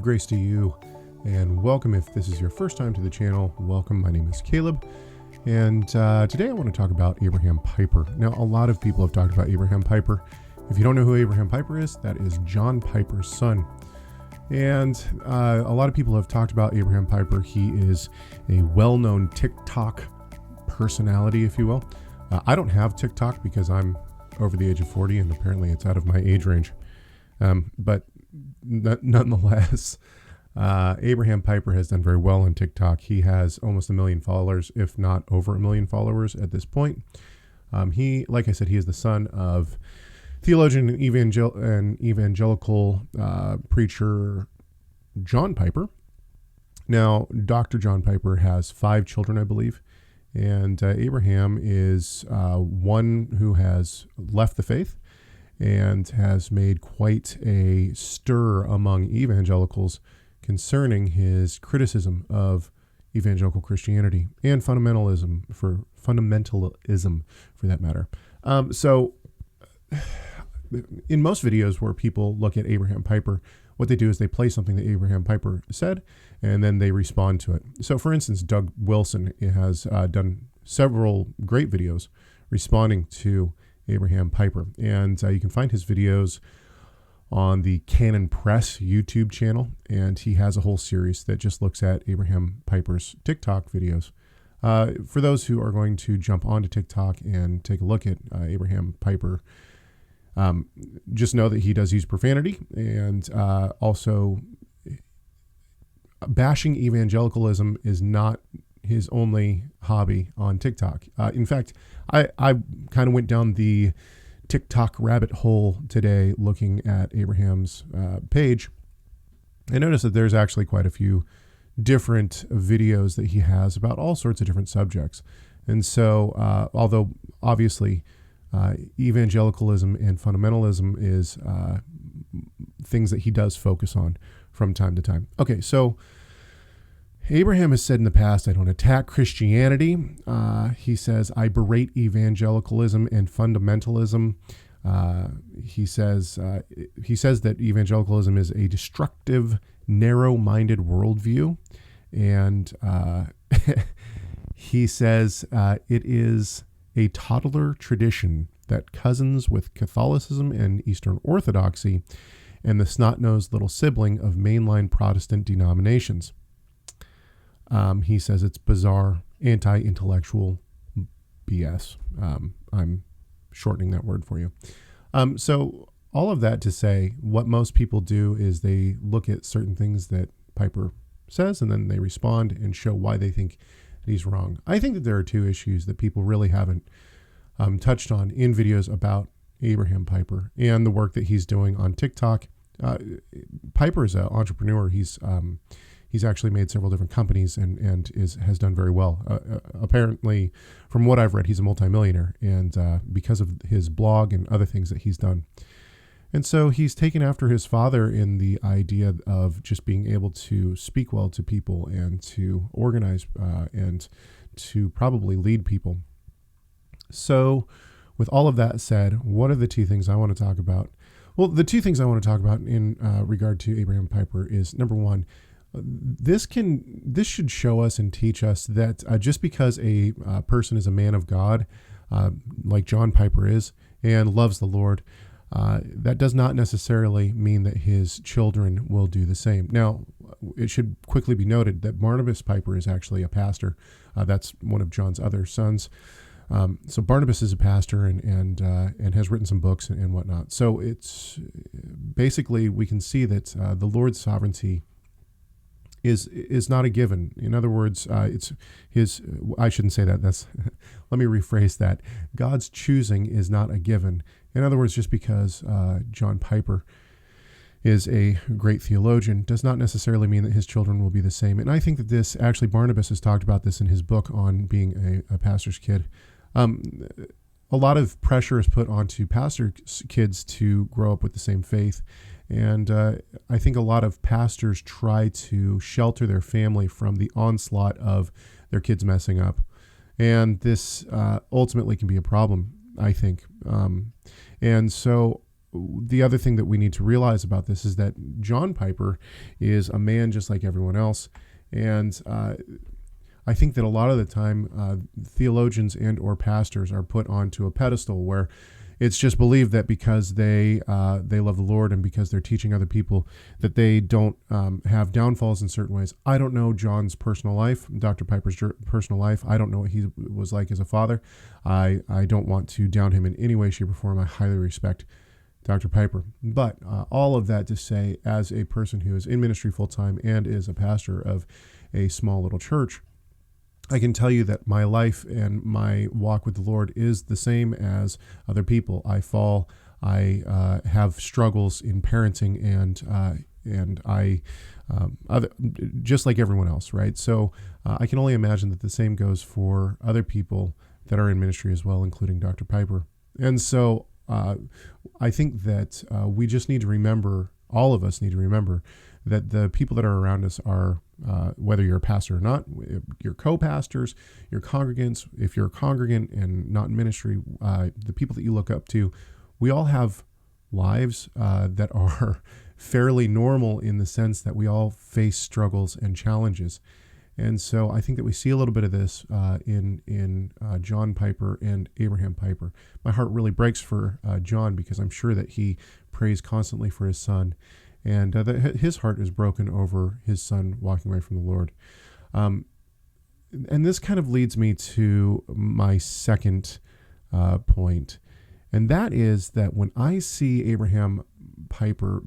grace to you, and welcome if this is your first time to the channel. Welcome, my name is Caleb, and today I want to talk about Abraham Piper. Now, a lot of people have talked about Abraham Piper. If you don't know who Abraham Piper is, that is John Piper's son. And a lot of people have talked about Abraham Piper. He is a well-known TikTok personality, if you will. I don't have TikTok because I'm over the age of 40, and apparently it's out of my age range. But nonetheless, Abraham Piper has done very well on TikTok. He has almost 1 million followers, if not over 1 million followers at this point. He, like I said, he is the son of theologian and evangelical preacher John Piper. Now, Dr. John Piper has 5 children, I believe. And Abraham is one who has left the faith and has made quite a stir among evangelicals concerning his criticism of evangelical Christianity and fundamentalism for that matter. So in most videos where people look at Abraham Piper, what they do is they play something that Abraham Piper said, and then they respond to it. So, for instance, Doug Wilson has done several great videos responding to Abraham Piper, and you can find his videos on the Canon Press YouTube channel, and he has a whole series that just looks at Abraham Piper's TikTok videos. For those who are going to jump onto TikTok and take a look at Abraham Piper, just know that he does use profanity, and also bashing evangelicalism is not his only hobby on TikTok. In fact, I kind of went down the TikTok rabbit hole today looking at Abraham's page. I noticed that there's actually quite a few different videos that he has about all sorts of different subjects. And so, although obviously evangelicalism and fundamentalism is things that he does focus on from time to time. Okay, so Abraham has said in the past, I don't attack Christianity. He says, I berate evangelicalism and fundamentalism. He says that evangelicalism is a destructive, narrow-minded worldview. And he says it is a toddler tradition that cousins with Catholicism and Eastern Orthodoxy and the snot-nosed little sibling of mainline Protestant denominations. He says it's bizarre, anti-intellectual BS. I'm shortening that word for you. So all of that to say, what most people do is they look at certain things that Piper says, and then they respond and show why they think he's wrong. I think that there are 2 issues that people really haven't touched on in videos about Abraham Piper and the work that he's doing on TikTok. Piper is an entrepreneur. He's actually made several different companies and has done very well. Apparently, from what I've read, he's a multimillionaire, and because of his blog and other things that he's done. And so he's taken after his father in the idea of just being able to speak well to people and to organize and to probably lead people. So with all of that said, what are the 2 things I want to talk about? Well, the 2 things I want to talk about in regard to Abraham Piper is, number one, this should show us and teach us that just because a person is a man of God, like John Piper is, and loves the Lord, that does not necessarily mean that his children will do the same. Now, it should quickly be noted that Barnabas Piper is actually a pastor. That's one of John's other sons. So Barnabas is a pastor and has written some books and whatnot. So it's basically, we can see that the Lord's sovereignty is not a given. In other words, it's his. I shouldn't say that. Let me rephrase that. God's choosing is not a given. In other words, just because John Piper is a great theologian does not necessarily mean that his children will be the same. And I think that this, actually, Barnabas has talked about this in his book on being a pastor's kid. A lot of pressure is put onto pastor kids to grow up with the same faith. And I think a lot of pastors try to shelter their family from the onslaught of their kids messing up. And this ultimately can be a problem, I think. And so the other thing that we need to realize about this is that John Piper is a man just like everyone else. And I think that a lot of the time theologians and or pastors are put onto a pedestal where it's just believed that because they love the Lord and because they're teaching other people that they don't have downfalls in certain ways. I don't know John's personal life, Dr. Piper's personal life. I don't know what he was like as a father. I don't want to down him in any way, shape, or form. I highly respect Dr. Piper. But all of that to say, as a person who is in ministry full-time and is a pastor of a small little church, I can tell you that my life and my walk with the Lord is the same as other people. I fall. I have struggles in parenting, and I just like everyone else, right? So I can only imagine that the same goes for other people that are in ministry as well, including Dr. Piper. And so I think that we just need to remember, all of us need to remember, that the people that are around us are, whether you're a pastor or not, your co-pastors, your congregants, if you're a congregant and not in ministry, the people that you look up to, we all have lives that are fairly normal in the sense that we all face struggles and challenges. And so I think that we see a little bit of this in John Piper and Abraham Piper. My heart really breaks for John because I'm sure that he prays constantly for his son. And his heart is broken over his son walking away from the Lord. And this kind of leads me to my second point. And that is that when I see Abraham Piper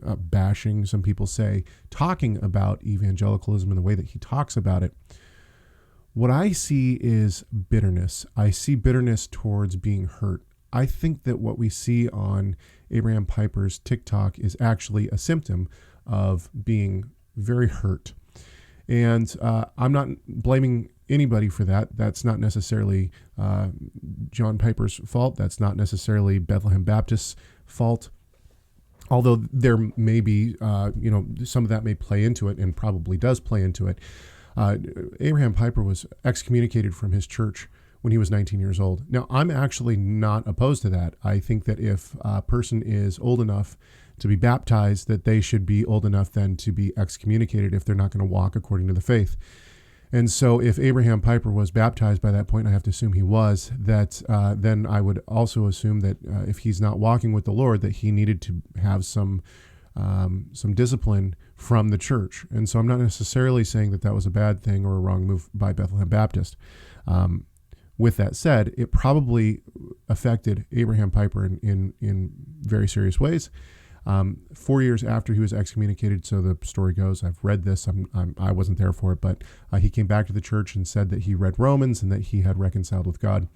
bashing, some people say, talking about evangelicalism and the way that he talks about it, what I see is bitterness. I see bitterness towards being hurt. I think that what we see on Abraham Piper's TikTok is actually a symptom of being very hurt. And I'm not blaming anybody for that. That's not necessarily John Piper's fault. That's not necessarily Bethlehem Baptist's fault. Although there may be, some of that may play into it and probably does play into it. Abraham Piper was excommunicated from his church when he was 19 years old. Now, I'm actually not opposed to that. I think that if a person is old enough to be baptized, that they should be old enough then to be excommunicated if they're not going to walk according to the faith. And so if Abraham Piper was baptized by that point, I have to assume he was, that then I would also assume that if he's not walking with the Lord, that he needed to have some discipline from the church. And so I'm not necessarily saying that that was a bad thing or a wrong move by Bethlehem Baptist. With that said, it probably affected Abraham Piper in very serious ways. 4 years after he was excommunicated, so the story goes, I've read this, I wasn't there for it, but he came back to the church and said that he read Romans and that he had reconciled with God.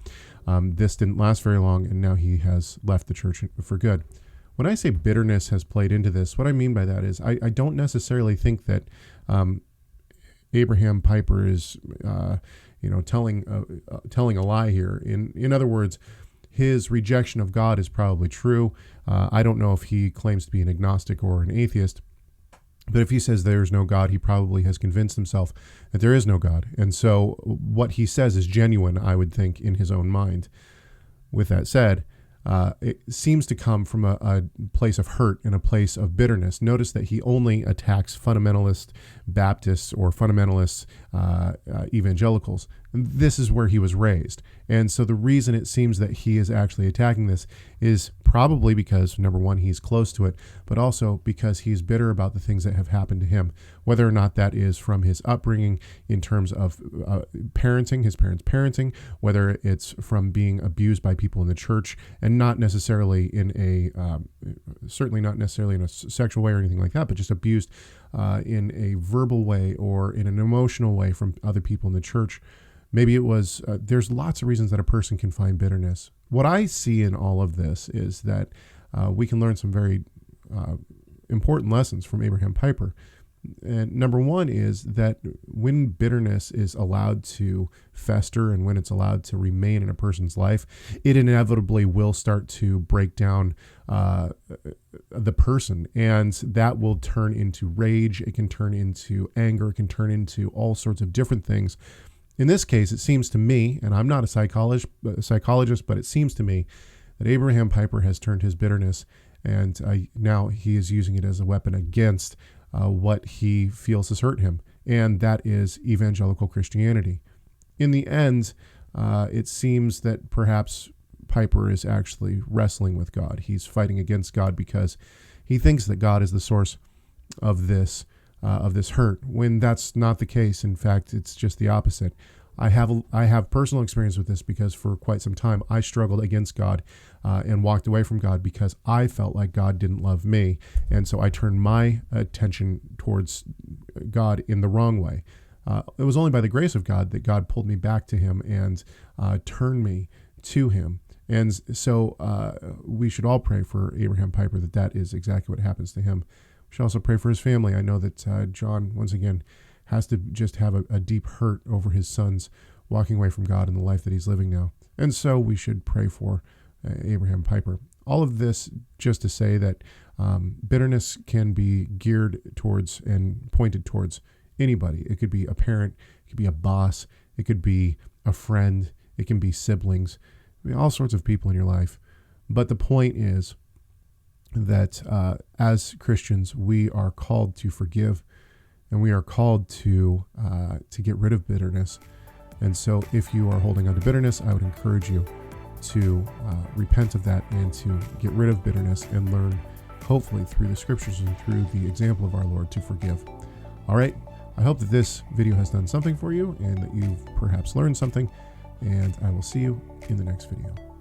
This didn't last very long, and now he has left the church for good. When I say bitterness has played into this, what I mean by that is I don't necessarily think that Abraham Piper is telling a lie here. In other words, his rejection of God is probably true. I don't know if he claims to be an agnostic or an atheist, but if he says there's no God, he probably has convinced himself that there is no God. And so what he says is genuine, I would think, in his own mind. With that said, it seems to come from a place of hurt and a place of bitterness. Notice that he only attacks fundamentalist Baptists or fundamentalist evangelicals. And this is where he was raised. And so the reason it seems that he is actually attacking this is probably because, number one, he's close to it, but also because he's bitter about the things that have happened to him, whether or not that is from his upbringing in terms of parenting, his parents' parenting, whether it's from being abused by people in the church, and not necessarily certainly not necessarily in a sexual way or anything like that, but just abused in a verbal way or in an emotional way from other people in the church. Maybe it was, there's lots of reasons that a person can find bitterness. What I see in all of this is that we can learn some very important lessons from Abraham Piper. And number one is that when bitterness is allowed to fester and when it's allowed to remain in a person's life, it inevitably will start to break down the person, and that will turn into rage. It can turn into anger. It can turn into all sorts of different things. In this case, it seems to me, and I'm not a psychologist, but it seems to me that Abraham Piper has turned his bitterness, and now he is using it as a weapon against what he feels has hurt him, and that is evangelical Christianity. In the end, it seems that perhaps Piper is actually wrestling with God. He's fighting against God because he thinks that God is the source of this hurt, when that's not the case. In fact, it's just the opposite. I have personal experience with this because for quite some time I struggled against God and walked away from God because I felt like God didn't love me, and so I turned my attention towards God in the wrong way. It was only by the grace of God that God pulled me back to Him and turned me to Him. And so we should all pray for Abraham Piper that is exactly what happens to him. We should also pray for his family. I know that John, once again, has to just have a deep hurt over his sons walking away from God and the life that he's living now. And so we should pray for Abraham Piper. All of this just to say that bitterness can be geared towards and pointed towards anybody. It could be a parent, it could be a boss, it could be a friend, it can be siblings, all sorts of people in your life. But the point is that as Christians, we are called to forgive, and we are called to get rid of bitterness. And so if you are holding on to bitterness, I would encourage you to repent of that and to get rid of bitterness and learn, hopefully through the scriptures and through the example of our Lord, to forgive. All right. I hope that this video has done something for you and that you've perhaps learned something, and I will see you in the next video.